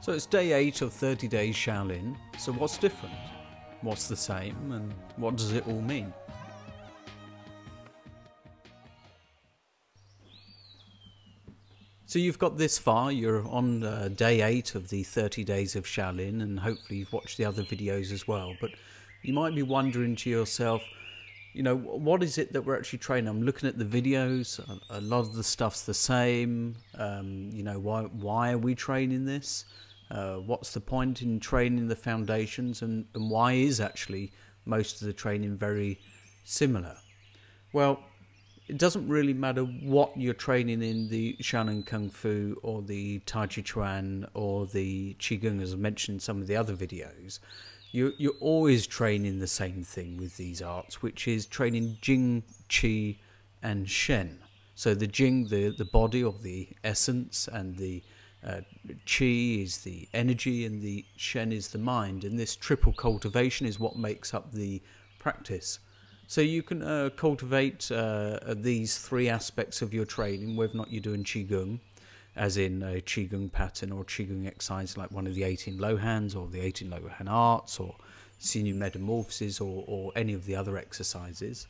So it's day 8 of 30 days Shaolin. So what's different? What's the same? And what does it all mean? So you've got this far, you're on day 8 of the 30 days of Shaolin, and hopefully you've watched the other videos as well. But you might be wondering to yourself, you know, what is it that we're actually training? I'm looking at the videos, a lot of the stuff's the same. You know, why are we training this? What's the point in training the foundations, and why is actually most of the training very similar? Well, it doesn't really matter what you're training in the Shaolin Kung Fu or the Tai Chi Chuan or the Qigong, as I mentioned in some of the other videos. You're always training the same thing with these arts, which is training Jing, Qi and Shen. So the Jing, the body or the essence, and the Qi is the energy, and the Shen is the mind, and this triple cultivation is what makes up the practice. So you can cultivate these three aspects of your training, whether or not you're doing Qigong, as in a Qigong pattern or Qigong exercise like one of the 18 Lohans or the 18 Lohan arts or sinew metamorphosis or any of the other exercises.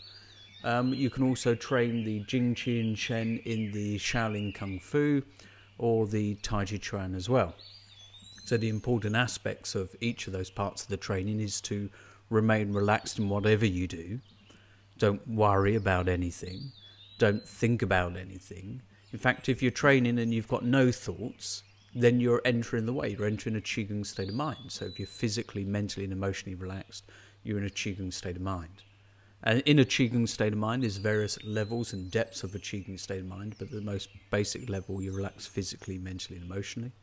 You can also train the Jing, Qi and Shen in the Shaolin Kung Fu or the Tai Chi Chuan as well. So the important aspects of each of those parts of the training is to remain relaxed in whatever you do. Don't worry about anything. Don't think about anything. In fact, if you're training and you've got no thoughts, then you're entering the way. You're entering a Qigong state of mind. So if you're physically, mentally and emotionally relaxed, you're in a Qigong state of mind. And in a Qigong state of mind, there's various levels and depths of a Qigong state of mind, but the most basic level, you're relaxed physically, mentally and emotionally.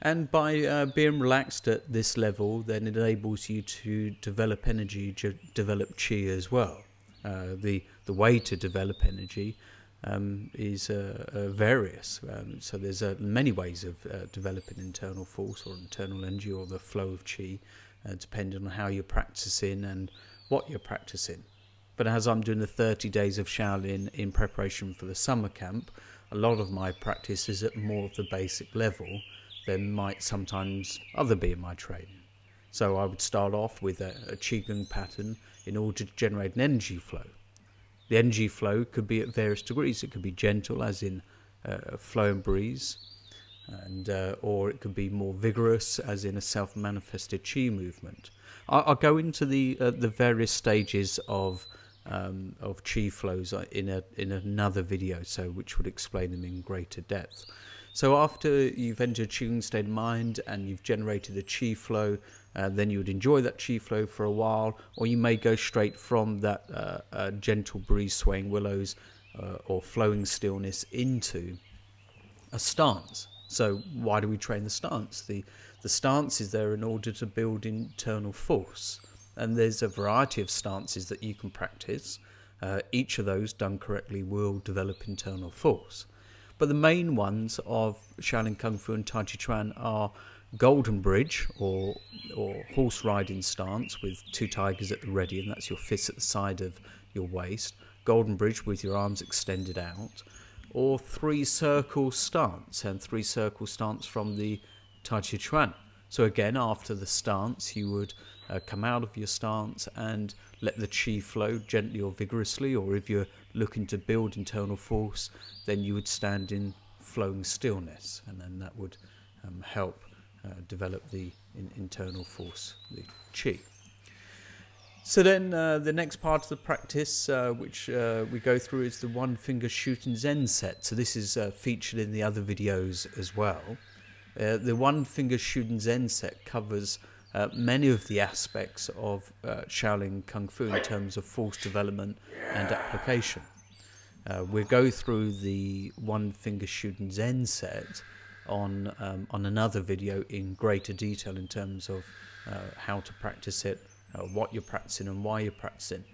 And by being relaxed at this level, then it enables you to develop energy, develop Qi as well. The way to develop energy is various. So there's many ways of developing internal force or internal energy or the flow of Qi, depending on how you're practicing and what you're practicing. But as I'm doing the 30 days of Shaolin in preparation for the summer camp, a lot of my practice is at more of the basic level than might sometimes other be in my training. So I would start off with a Qigong pattern in order to generate an energy flow. The energy flow could be at various degrees. It could be gentle, as in a flowing breeze, and or it could be more vigorous, as in a self-manifested Qi movement. I'll go into the various stages of Qi flows in another video, so which would explain them in greater depth. So after you've entered Qigong state of mind and you've generated the Qi flow, then you would enjoy that Qi flow for a while, or you may go straight from that gentle breeze swaying willows or flowing stillness into a stance. So why do we train the stance? The stance is there in order to build internal force, and there's a variety of stances that you can practice. Each of those done correctly will develop internal force. But the main ones of Shaolin Kung Fu and Tai Chi Chuan are Golden Bridge or horse riding stance with two tigers at the ready, and that's your fists at the side of your waist. Golden Bridge with your arms extended out, or three circle stance, and three circle stance from the Tai Chi Chuan. So again, after the stance, you would come out of your stance and let the Qi flow gently or vigorously, or if you're looking to build internal force, then you would stand in flowing stillness, and then that would help develop the internal force, the Qi. So then the next part of the practice which we go through is the one finger shooting Zen set. So this is featured in the other videos as well. The one finger shooting Zen set covers many of the aspects of Shaolin Kung Fu in terms of force development and application. We'll go through the one finger shooting Zen set on another video in greater detail in terms of how to practice it, what you're practicing and why you're practicing.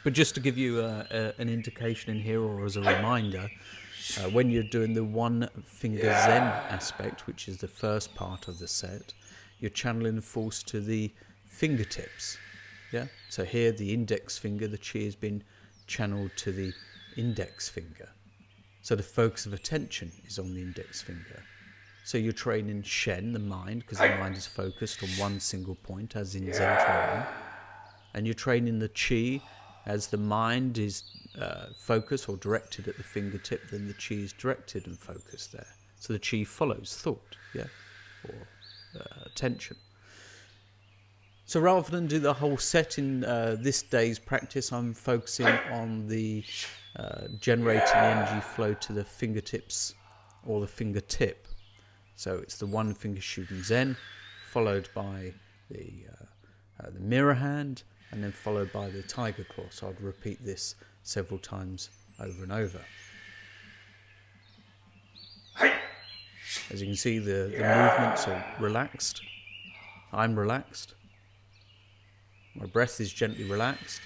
But just to give you an indication in here, or as a reminder, when you're doing the one finger Zen aspect, which is the first part of the set, you're channeling force to the fingertips. Yeah. So here, the index finger, the Qi has been channeled to the index finger. So the focus of attention is on the index finger. So you're training Shen, the mind, because the mind is focused on one single point, as in Zen training. And you're training the Qi, as the mind is focused or directed at the fingertip, then the Qi is directed and focused there. So the Qi follows thought, yeah, or attention. So rather than do the whole set in this day's practice, I'm focusing on the generating the energy flow to the fingertips or the fingertip. So it's the one finger shooting Zen, followed by the mirror hand, and then followed by the tiger claw. So I'd repeat this several times over and over. As you can see, the movements are relaxed. I'm relaxed. My breath is gently relaxed.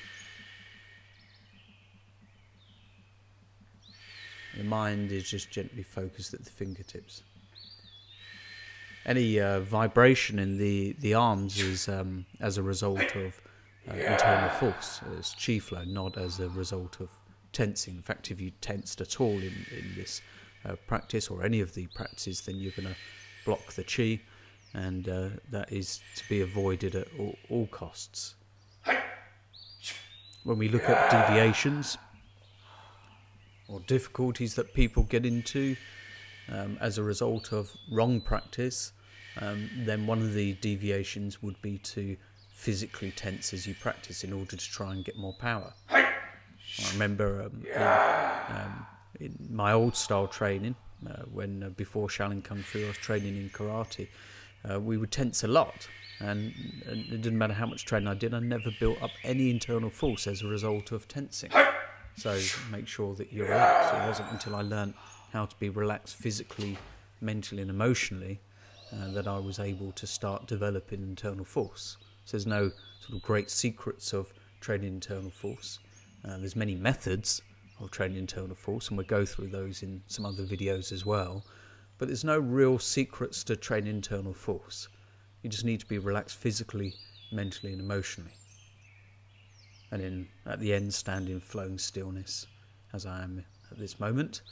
The mind is just gently focused at the fingertips. Any vibration in the arms is as a result of internal force. It's chi flow, not as a result of tensing. In fact, if you tensed at all in this practice or any of the practices, then you're going to block the chi, and that is to be avoided at all costs. When we look at deviations or difficulties that people get into as a result of wrong practice, then one of the deviations would be to physically tense as you practice in order to try and get more power. I remember in my old style training, when before Shaolin Kung Fu I was training in karate, we would tense a lot, and it didn't matter how much training I did, I never built up any internal force as a result of tensing. So make sure that you're relaxed. It wasn't until I learned how to be relaxed physically, mentally and emotionally that I was able to start developing internal force. So there's no sort of great secrets of training internal force. There's many methods of training internal force, and we'll go through those in some other videos as well. But there's no real secrets to train internal force. You just need to be relaxed physically, mentally and emotionally. And then at the end, stand in flowing stillness, as I am at this moment,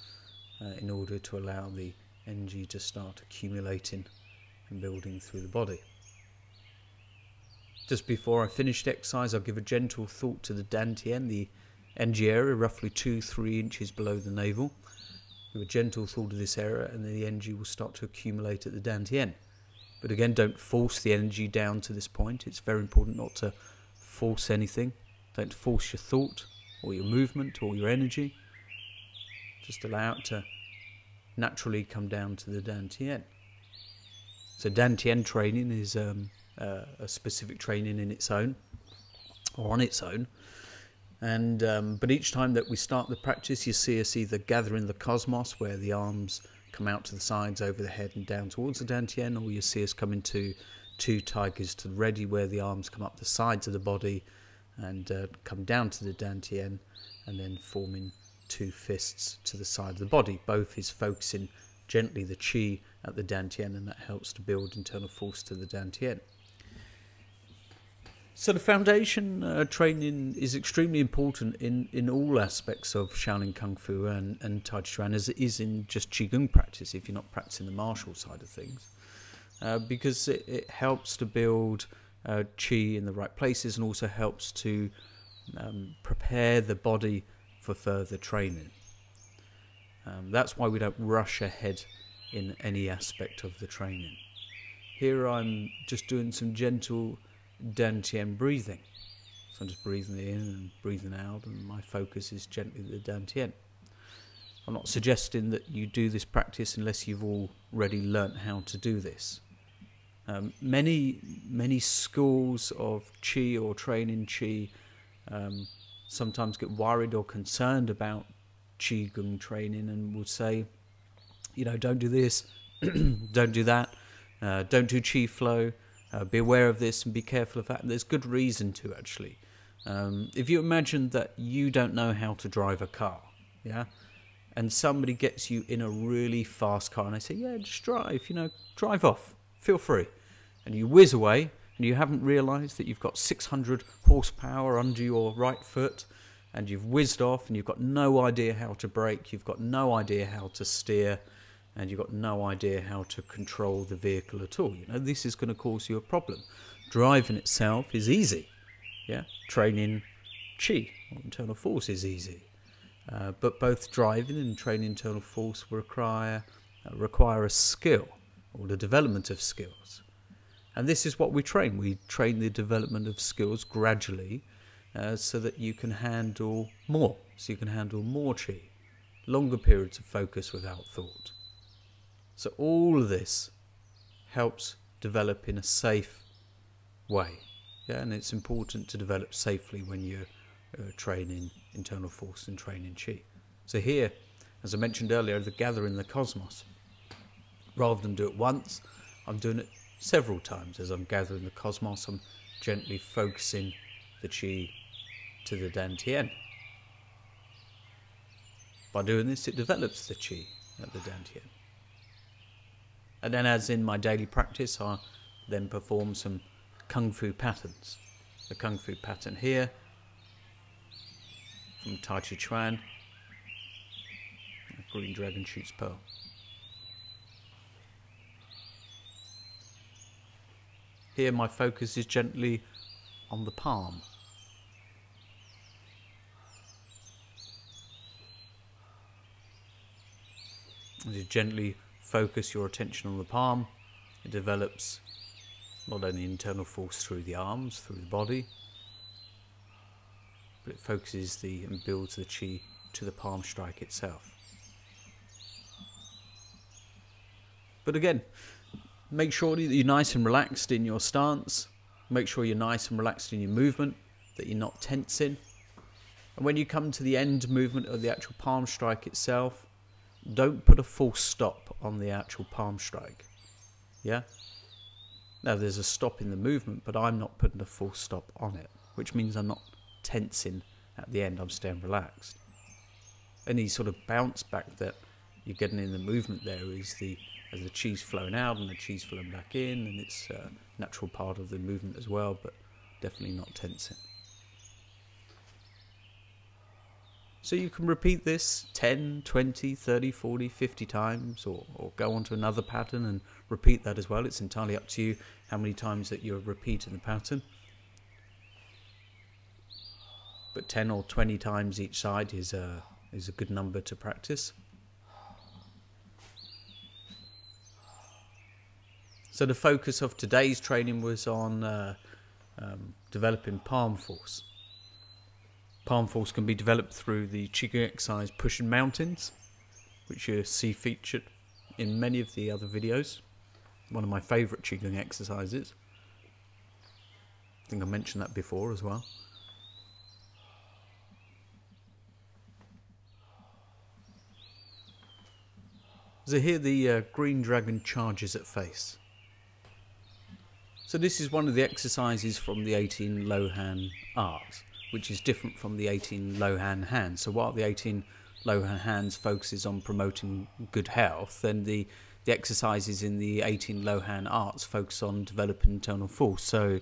in order to allow the energy to start accumulating and building through the body. Just before I finish the exercise, I'll give a gentle thought to the dantian, the energy area, roughly 2-3 inches below the navel. Give a gentle thought to this area, and then the energy will start to accumulate at the dantian. But again, don't force the energy down to this point. It's very important not to force anything. Don't force your thought or your movement or your energy. Just allow it to naturally come down to the dantian. So dantian training is a specific training in its own, or on its own. And but each time that we start the practice, you see us either gathering the cosmos, where the arms come out to the sides, over the head and down towards the dantian, or you see us come into two tigers to the ready, where the arms come up the sides of the body and come down to the dantian, and then forming two fists to the side of the body. Both is focusing gently the chi at the dantian, and that helps to build internal force to the dantian. So the foundation training is extremely important in all aspects of Shaolin Kung Fu and Tai Chi Chuan, as it is in just Qigong practice, if you're not practicing the martial side of things, because it helps to build Qi in the right places, and also helps to prepare the body for further training. That's why we don't rush ahead in any aspect of the training. Here I'm just doing some gentle dantian breathing. So I'm just breathing in and breathing out, and my focus is gently the dantian. I'm not suggesting that you do this practice unless you've already learnt how to do this. Many schools of Qi or training Qi sometimes get worried or concerned about Qigong training, and will say, you know, don't do this, don't do that, don't do Qi flow, be aware of this and be careful of that. And there's good reason to, actually. If you imagine that you don't know how to drive a car, yeah, and somebody gets you in a really fast car and they say, yeah, just drive, you know, drive off, feel free, and you whiz away and you haven't realised that you've got 600 horsepower under your right foot, and you've whizzed off and you've got no idea how to brake, you've got no idea how to steer, and you've got no idea how to control the vehicle at all. This is going to cause you a problem. Driving itself is easy. Yeah, training chi, or internal force, is easy. But both driving and training internal force require a skill, or the development of skills. And this is what we train. We train the development of skills gradually so that you can handle more. So you can handle more chi, longer periods of focus without thought. So all of this helps develop in a safe way. Yeah, and it's important to develop safely when you're training internal force and training chi. So here, as I mentioned earlier, the gathering the cosmos. Rather than do it once, I'm doing it several times. As I'm gathering the cosmos, I'm gently focusing the chi to the dantian. By doing this, it develops the chi at the dantian. And then, as in my daily practice, I then perform some Kung Fu patterns. The Kung Fu pattern here, from Tai Chi Chuan, Green Dragon Shoots Pearl. Here my focus is gently on the palm. As you gently focus your attention on the palm, it develops not only internal force through the arms, through the body, but it focuses and builds the chi to the palm strike itself. But again, make sure that you're nice and relaxed in your stance. Make sure you're nice and relaxed in your movement, that you're not tensing. And when you come to the end movement of the actual palm strike itself, don't put a full stop on the actual palm strike. Yeah? Now there's a stop in the movement, but I'm not putting a full stop on it, which means I'm not tensing at the end. I'm staying relaxed. Any sort of bounce back that you're getting in the movement there is as the chi's flowing out and the chi's flowing back in, and it's a natural part of the movement as well, but definitely not tensing. So you can repeat this 10, 20, 30, 40, 50 times, or go on to another pattern and repeat that as well. It's entirely up to you how many times that you're repeating the pattern. But 10 or 20 times each side is a good number to practice. So the focus of today's training was on developing palm force. Palm force can be developed through the Qigong exercise pushing mountains, which you see featured in many of the other videos. One of my favourite Qigong exercises. I think I mentioned that before as well. So here the green dragon charges at face. So this is one of the exercises from the 18 Lohan art, which is different from the 18 Lohan hands. So while the 18 Lohan hands focuses on promoting good health, then the exercises in the 18 Lohan arts focus on developing internal force. So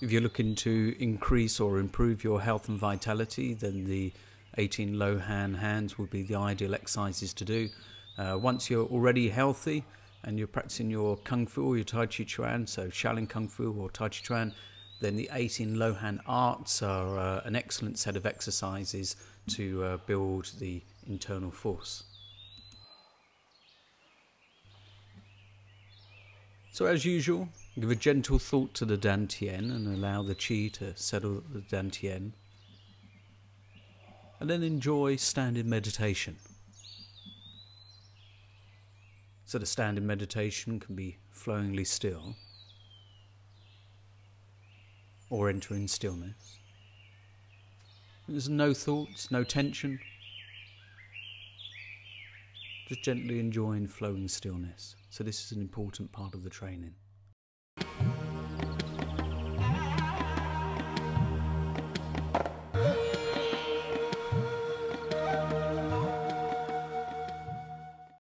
if you're looking to increase or improve your health and vitality, then the 18 Lohan hands would be the ideal exercises to do. Once you're already healthy and you're practicing your Kung Fu or your Tai Chi Chuan, so Shaolin Kung Fu or Tai Chi Chuan, then the 18 Lohan arts are an excellent set of exercises to build the internal force. So as usual, give a gentle thought to the dantian and allow the chi to settle at the dantian. And then enjoy standing meditation. So the standing meditation can be flowingly still, or entering stillness. There's no thoughts, no tension. Just gently enjoying flowing stillness. So this is an important part of the training.